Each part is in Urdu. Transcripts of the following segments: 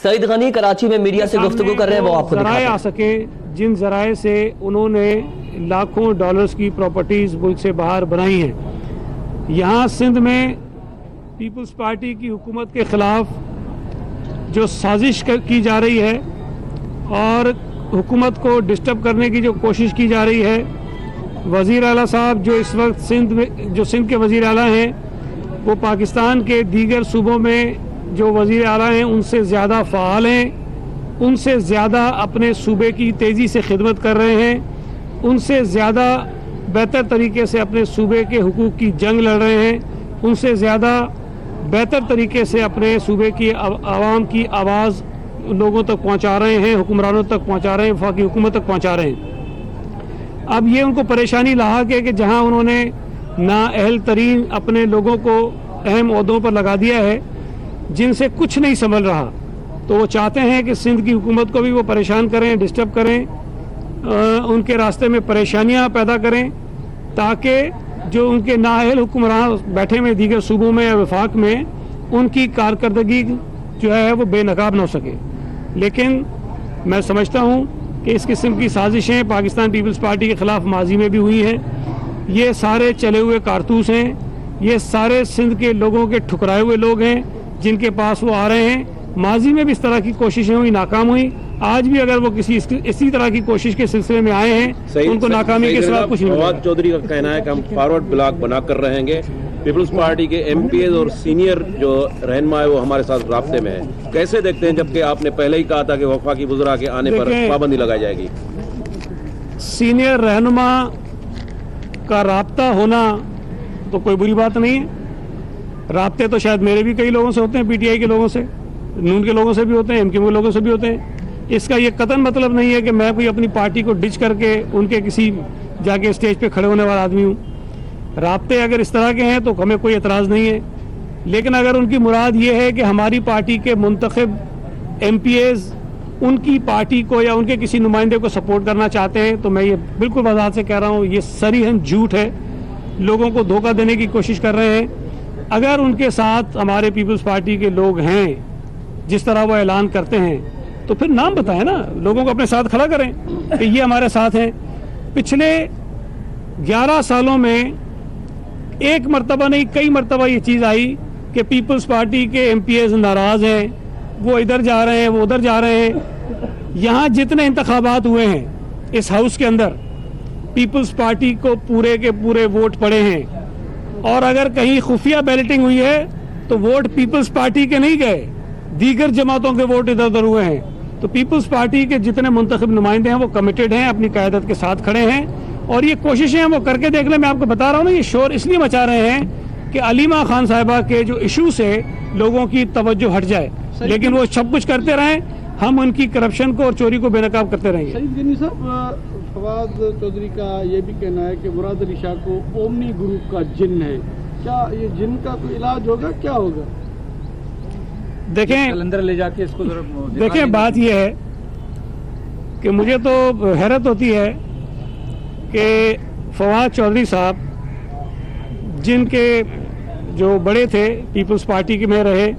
سعید غنی کراچی میں میڈیا سے گفتگو کر رہے ہیں، وہ آپ کو ذرائع آ سکے جن ذرائع سے انہوں نے لاکھوں ڈالرز کی پراپرٹیز ملک سے باہر بنائی ہیں. یہاں سندھ میں پیپلز پارٹی کی حکومت کے خلاف جو سازش کی جا رہی ہے اور حکومت کو ڈسٹرب کرنے کی جو کوشش کی جا رہی ہے، وزیر اعلیٰ صاحب جو اس وقت سندھ کے وزیر اعلیٰ ہیں، وہ پاکستان کے دیگر صوبوں میں جو وزیر اعلیٰ ہیں ان سے زیادہ فعال ہیں، ان سے زیادہ اپنے صوبے کی تیزی سے خدمت کر رہے ہیں، ان سے زیادہ بہتر طریقے سے اپنے صوبے کے حقوق کی جنگ لڑ رہے ہیں، ان سے زیادہ بہتر طریقے سے اپنے صوبے کی عوام کی آواز لوگوں تک پہنچا رہے ہیں، حکمرانوں تک پہنچا رہے ہیں، وفاقی حکومت تک پہنچا رہے ہیں. اب یہ ان کو پریشانی لاحق ہے کہ جہاں انہوں نے نااہل ترین اپنے لوگوں کو اہم عہدوں پر لگا دیا ہے جن سے کچھ نہیں سنبھل رہا، تو وہ چاہتے ہیں کہ سندھ کی حکومت کو بھی وہ پریشان کریں، ڈسٹرب کریں، ان کے راستے میں پریشانیاں پیدا کریں تاکہ جو ان کے نااہل حکمران بیٹھے ہوئے دیگر صوبوں میں یا وفاق میں ان کی کارکردگی جو ہے وہ بے نقاب نہ ہو سکے. لیکن میں سمجھتا ہوں کہ اس قسم کی سازشیں پاکستان پیپلز پارٹی کے خلاف ماضی میں بھی ہوئی ہیں. یہ سارے چلے ہوئے کارتوس ہیں، یہ سارے سندھ کے لوگوں کے ٹھکرائے ہوئے لوگ ہیں جن کے پاس وہ آ رہے ہیں. ماضی میں بھی اس طرح کی کوششیں ہوئی، ناکام ہوئی. آج بھی اگر وہ اسی طرح کی کوشش کے سلسلے میں آئے ہیں ان کو ناکامی کے سوا کچھ نہیں ملے. فواد چودھری کا کہنا ہے کہ ہم فارورڈ بلاک بنا کر رہیں گے. پیپلز پارٹی کے ایم پی ایز اور سینئر جو رہنما ہے وہ ہمارے ساتھ رابطے میں ہے. کیسے دیکھتے ہیں جبکہ آپ نے پہلے ہی کہا تھا کہ وفاقی وزراء کے آنے پر پابندی لگائی جائے گی؟ سینئر رہنما کا رابطہ ہونا تو کوئی بری بات نہیں ہے. رابطے تو شاید میرے بھی کئی لوگوں سے ہوتے ہیں، پی ٹی آئی کے لوگوں سے، نون کے لوگوں سے بھی ہوتے ہیں، ایم کیو کے لوگوں سے بھی ہوتے ہیں. اس کا یہ قطعاً مطلب نہیں ہے کہ میں کوئی اپنی پارٹی کو ڈچ کر کے ان کے کسی جا کے اسٹیج پہ کھڑے ہونے والا آدمی ہوں. رابطے اگر اس طرح کے ہیں تو ہمیں کوئی اعتراض نہیں ہے. لیکن اگر ان کی مراد یہ ہے کہ ہماری پارٹی کے منتخب ایم پی ایز ان کی پارٹی کو یا ان کے کسی نمائندے کو سپورٹ کرنا چاہتے ہیں تو میں یہ بالکل وضاحت سے کہہ رہا ہوں یہ صریحاً جھوٹ ہے. لوگوں کو دھوکہ دینے کی کوشش کر رہے ہیں. اگر ان کے ساتھ ہمارے پیپلز پارٹی کے لوگ ہیں جس طرح وہ اعلان کرتے ہیں تو پھر نام بتائیں نا، لوگوں کو اپنے ساتھ کھڑا کریں کہ یہ ہمارے ساتھ ہیں. پچھلے 11 سالوں میں ایک مرتبہ نہیں کئی مرتبہ یہ چیز آئی کہ پیپلز پارٹی کے ایم پی ایز ناراض ہیں، وہ ادھر جا رہے ہیں، وہ ادھر جا رہے ہیں. یہاں جتنے انتخابات ہوئے ہیں اس ہاؤس کے اندر پیپلز پارٹی کو پورے کے پورے ووٹ پڑے ہیں، اور اگر کہیں خفیہ بیلٹنگ ہوئی ہے تو ووٹ پیپلز پارٹی کے نہیں گئے، دیگر جماعتوں کے ووٹ ادھر ادھر ہوئے ہیں. تو پیپلز پارٹی کے جتنے منتخب نمائندے ہیں وہ کمیٹڈ ہیں، اپنی قیادت کے ساتھ کھڑے ہیں، اور یہ کوششیں وہ کر کے دیکھ لیں. میں آپ کو بتا رہا ہوں نا، یہ شور اس لیے مچا رہے ہیں کہ علیمہ خان صاحبہ کے جو ایشو سے لوگوں کی توجہ ہٹ جائے، لیکن وہ سب کچھ کرتے رہیں، ہم ان کی کرپشن کو اور چوری کو بے نقاب کرتے رہیں گے. سعید غنی صاحب، فواد چودھری کا یہ بھی کہنا ہے کہ مراد علی شاہ کو اومنی گروپ کا جن ہے. کیا یہ جن کا کوئی علاج ہوگا؟ کیا ہوگا؟ دیکھیں لے جا کے اس کو دیکھیں بات یہ ہے کہ مجھے تو حیرت ہوتی ہے کہ فواد چودھری صاحب جن کے جو بڑے تھے پیپلز پارٹی کے میں رہے،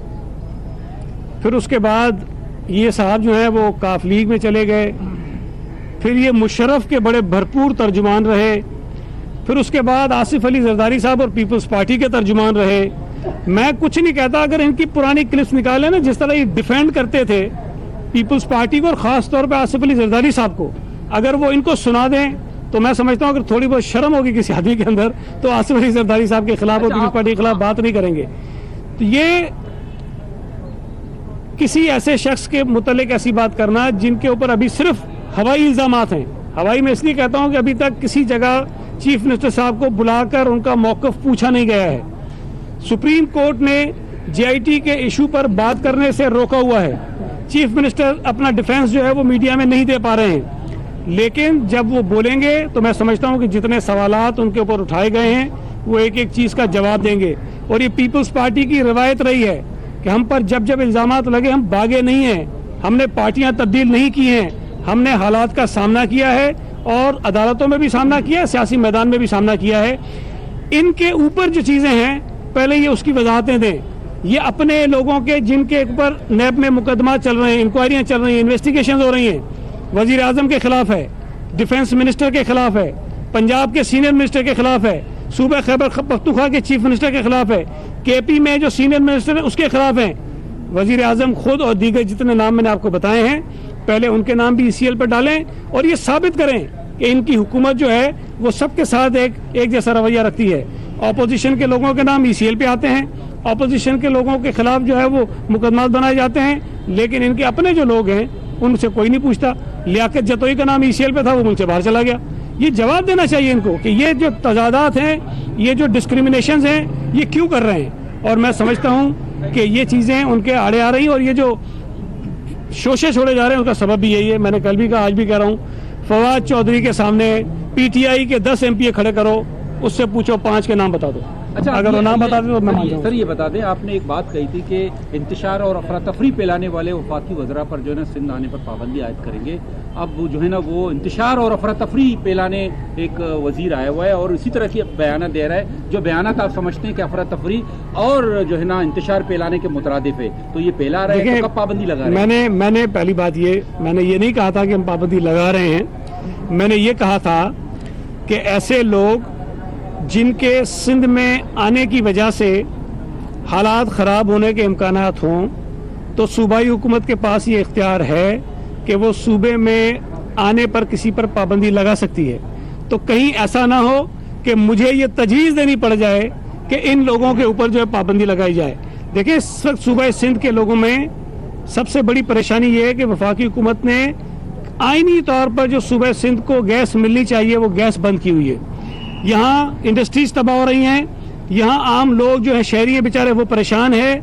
پھر اس کے بعد یہ صاحب جو ہیں وہ کاف لیگ میں چلے گئے، پھر یہ مشرف کے بڑے بھرپور ترجمان رہے، پھر اس کے بعد آصف علی زرداری صاحب اور پیپلز پارٹی کے ترجمان رہے. میں کچھ نہیں کہتا، اگر ان کی پرانی کلپس نکالیں نا جس طرح یہ ڈیفینڈ کرتے تھے پیپلز پارٹی کو اور خاص طور پہ آصف علی زرداری صاحب کو، اگر وہ ان کو سنا دیں تو میں سمجھتا ہوں اگر تھوڑی بہت شرم ہوگی کسی آدمی کے اندر تو آصف علی زرداری صاحب کے خلاف اور پیپلز پارٹی کے خلاف بات نہیں کریں گے. تو یہ کسی ایسے شخص کے متعلق ایسی بات کرنا جن کے اوپر ابھی صرف ہوائی الزامات ہیں. ہوائی میں اس لیے کہتا ہوں کہ ابھی تک کسی جگہ چیف منسٹر صاحب کو بلا کر ان کا موقف پوچھا نہیں گیا ہے. سپریم کورٹ نے جے آئی ٹی کے ایشو پر بات کرنے سے روکا ہوا ہے. چیف منسٹر اپنا ڈیفینس جو ہے وہ میڈیا میں نہیں دے پا رہے ہیں، لیکن جب وہ بولیں گے تو میں سمجھتا ہوں کہ جتنے سوالات ان کے اوپر اٹھائے گئے ہیں وہ ایک ایک چیز کا جواب دیں گے. اور یہ پیپلز پارٹی کی روایت رہی ہے کہ ہم پر جب جب الزامات لگے ہم بھاگے نہیں ہیں، ہم نے پارٹیاں تبدیل نہیں کی ہیں، ہم نے حالات کا سامنا کیا ہے اور عدالتوں میں بھی سامنا کیا ہے، سیاسی میدان میں بھی سامنا کیا ہے. ان کے اوپر جو چیزیں ہیں پہلے یہ اس کی وضاحتیں دیں. یہ اپنے لوگوں کے جن کے اوپر نیب میں مقدمات چل رہے ہیں, انکوائریاں چل رہی ہیں, انویسٹیگیشنز ہو رہی ہیں, وزیر اعظم کے خلاف ہے, ڈیفنس منسٹر کے خلاف ہے, پنجاب کے سینئر منسٹر کے خلاف ہے, صوبہ خیبر پختونخوا کے چیف منسٹر کے خلاف ہے, کے پی میں جو سینئر منسٹر ہے اس کے خلاف ہیں. وزیر اعظم خود اور دیگر جتنے نام میں نے آپ کو بتائے ہیں, پہلے ان کے نام بھی ECL پر ڈالیں اور یہ ثابت کریں کہ ان کی حکومت جو ہے وہ سب کے ساتھ ایک جیسا رویہ رکھتی ہے. اپوزیشن کے لوگوں کے نام ECL پہ آتے ہیں, اپوزیشن کے لوگوں کے خلاف جو ہے وہ مقدمات بنائے جاتے ہیں, لیکن ان کے اپنے جو لوگ ہیں ان سے کوئی نہیں پوچھتا. لیاقت جتوئی کا نام ECL پہ تھا, وہ ملک سے باہر چلا گیا. یہ جواب دینا چاہیے ان کو کہ یہ جو تضادات ہیں, یہ جو ڈسکریمنیشنز ہیں, یہ کیوں کر رہے ہیں. اور میں سمجھتا ہوں کہ یہ چیزیں ان کے آڑے آ رہی ہیں, اور یہ جو شوشے چھوڑے جا رہے ہیں اس کا سبب بھی یہی ہے. میں نے کل بھی کہا, آج بھی کہہ رہا ہوں, فواد چودھری کے سامنے PTI کے 10 MPA کھڑے کرو, اس سے پوچھو 5 کے نام بتا دو. اچھا, اگر وہ نام بتا دیں تو میں مان جاؤں. سر یہ بتا دیں, آپ نے ایک بات کہی تھی کہ انتشار اور افراتفری پھیلانے والے وفاقی وزراء پر جو ہے نا سندھ آنے پر پابندی عائد کریں گے. اب جو ہے نا وہ انتشار اور افراتفری پھیلانے ایک وزیر آیا ہوا ہے اور اسی طرح کی بیانات دے رہا ہے, جو بیانات آپ سمجھتے ہیں کہ افراتفری اور جو ہے نا انتشار پھیلانے کے مترادف ہے, تو یہ پھیلا رہے ہیں, تو کب پابندی لگا رہے ہیں؟ میں نے پہلی بات میں نے یہ نہیں کہا تھا کہ ہم پابندی لگا رہے ہیں. میں نے یہ کہا تھا کہ ایسے لوگ جن کے سندھ میں آنے کی وجہ سے حالات خراب ہونے کے امکانات ہوں, تو صوبائی حکومت کے پاس یہ اختیار ہے کہ وہ صوبے میں آنے پر کسی پر پابندی لگا سکتی ہے. تو کہیں ایسا نہ ہو کہ مجھے یہ تجویز دینی پڑ جائے کہ ان لوگوں کے اوپر جو ہے پابندی لگائی جائے. دیکھیں, اس وقت صوبہ سندھ کے لوگوں میں سب سے بڑی پریشانی یہ ہے کہ وفاقی حکومت نے آئینی طور پر جو صوبہ سندھ کو گیس ملنی چاہیے وہ گیس بند کی ہوئی ہے. یہاں انڈسٹریز تباہ ہو رہی ہیں, یہاں عام لوگ جو ہیں شہری ہیں بیچارے وہ پریشان ہیں,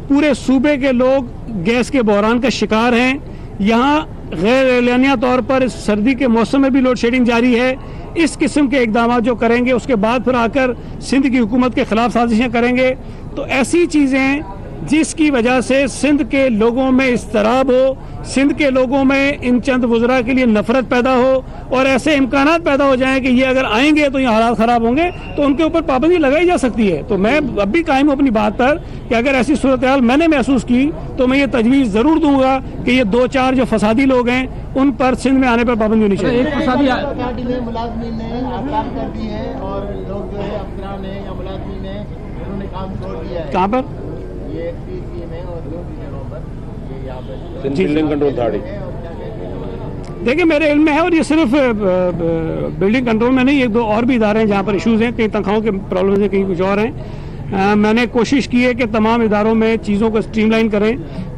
پورے صوبے کے لوگ گیس کے بحران کا شکار ہیں. یہاں غیر اعلانیہ طور پر اس سردی کے موسم میں بھی لوڈ شیڈنگ جاری ہے. اس قسم کے اقدامات جو کریں گے اس کے بعد پھر آ کر سندھ کی حکومت کے خلاف سازشیں کریں گے, تو ایسی چیزیں جس کی وجہ سے سندھ کے لوگوں میں اضطراب ہو, سندھ کے لوگوں میں ان چند وزراء کے لیے نفرت پیدا ہو اور ایسے امکانات پیدا ہو جائیں کہ یہ اگر آئیں گے تو یہ حالات خراب ہوں گے, تو ان کے اوپر پابندی لگائی جا سکتی ہے. تو میں اب بھی قائم ہوں اپنی بات پر کہ اگر ایسی صورتحال میں نے محسوس کی تو میں یہ تجویز ضرور دوں گا کہ یہ 2-4 جو فسادی لوگ ہیں ان پر سندھ میں آنے پر پابندی ہونی چاہیے. ایک فسادی پارٹی نے ملازمین نے کام کر دی ہے اور لوگ جو ہے افسران ہیں یا ملازمین ہیں انہوں نے کام چھوڑ دیا ہے. کہاں پر؟ یہ PCA میں اور 2 جگہوں پر, یہ یہاں پر بلڈنگ کنٹرول اتھارٹی. دیکھیں, میرے علم میں ہے, اور یہ صرف بلڈنگ کنٹرول میں نہیں, 1-2 اور بھی ادارے ہیں جہاں پر ایشوز ہیں, کئی تنخواہوں کے پرابلمز ہیں, کہیں کچھ اور ہیں. میں نے کوشش کی ہے کہ تمام اداروں میں چیزوں کو اسٹریم لائن کریں.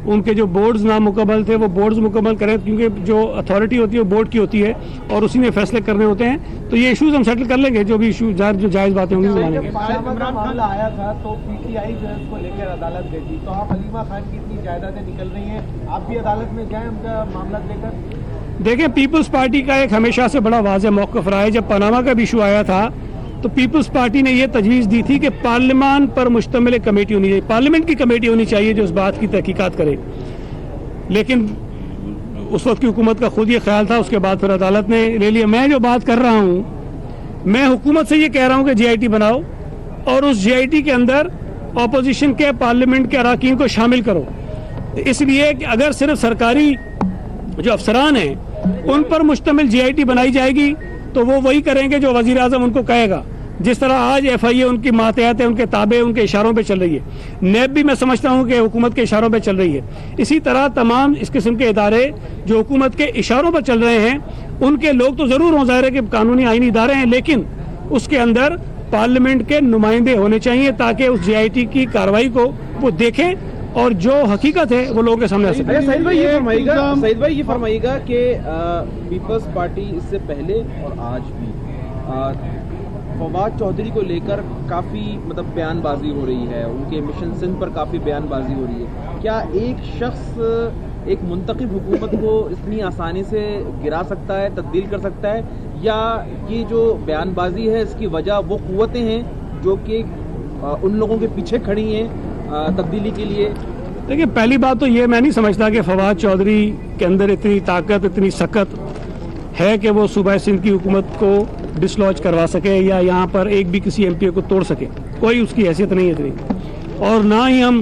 ان کے جو بورڈز نامکمل تھے وہ بورڈز مکمل کریں, کیونکہ جو اتھارٹی ہوتی ہے وہ بورڈ کی ہوتی ہے اور اسی نے فیصلے کرنے ہوتے ہیں. تو یہ ایشوز ہم سیٹل کر لیں گے, جو بھی ایشو جو جائز باتیں ہوں گی مانیں گے. عمران خان آیا تھا تو PTI جو ہے اس کو لے کر عدالت گئی تھی, تو آپ حلیمہ خان کی اتنی جائیدادیں نکل رہی ہیں, آپ بھی عدالت میں جائیں ان کا معاملہ لے کر. دیکھیں, پیپلز پارٹی کا ایک ہمیشہ سے بڑا واضح موقف رہا ہے. جب پاناما کا بھی ایشو آیا تھا تو پیپلز پارٹی نے یہ تجویز دی تھی کہ پارلیمان پر مشتمل کمیٹی ہونی چاہیے, پارلیمنٹ کی کمیٹی ہونی چاہیے جو اس بات کی تحقیقات کرے. لیکن اس وقت کی حکومت کا خود یہ خیال تھا, اس کے بعد پھر عدالت نے لے لیا. میں جو بات کر رہا ہوں, میں حکومت سے یہ کہہ رہا ہوں کہ GIT بناؤ اور اس GIT کے اندر اپوزیشن کے پارلیمنٹ کے اراکین کو شامل کرو. اس لیے کہ اگر صرف سرکاری جو افسران ہیں ان پر مشتمل GIT بنائی جائے گی تو وہ وہی کریں گے جو وزیر اعظم ان کو کہے گا. جس طرح آج FIA ان کی ماتحت ہے, ان کے تابع, ان کے اشاروں پہ چل رہی ہے. نیب بھی میں سمجھتا ہوں کہ حکومت کے اشاروں پہ چل رہی ہے. اسی طرح تمام اس قسم کے ادارے جو حکومت کے اشاروں پر چل رہے ہیں ان کے لوگ تو ضرور ہوں, ظاہر ہے کہ قانونی آئینی ادارے ہیں, لیکن اس کے اندر پارلیمنٹ کے نمائندے ہونے چاہیے تاکہ اس GIT کی کارروائی کو وہ دیکھیں اور جو حقیقت ہے وہ لوگوں کے سامنے آ سکے. سعید بھائی یہ فرمائیے گا کہ پیپلز پارٹی اس سے پہلے اور آج بھی فواد چودھری کو لے کر کافی بیان بازی ہو رہی ہے, ان کے مشن سندھ پر کافی بیان بازی ہو رہی ہے. کیا ایک شخص ایک منتخب حکومت کو اتنی آسانی سے گرا سکتا ہے, تبدیل کر سکتا ہے, یا یہ جو بیان بازی ہے اس کی وجہ وہ قوتیں ہیں جو کہ ان لوگوں کے پیچھے کھڑی ہیں تبدیلی کے لیے؟ دیکھیے, پہلی بات تو یہ میں نہیں سمجھتا کہ فواد چودھری کے اندر اتنی طاقت, اتنی سخت ہے کہ وہ صوبہ سندھ کی حکومت کو ڈسلوج کروا سکے یا یہاں پر ایک بھی کسی MPA کو توڑ سکے. کوئی اس کی حیثیت نہیں ہے اتنی, اور نہ ہی ہم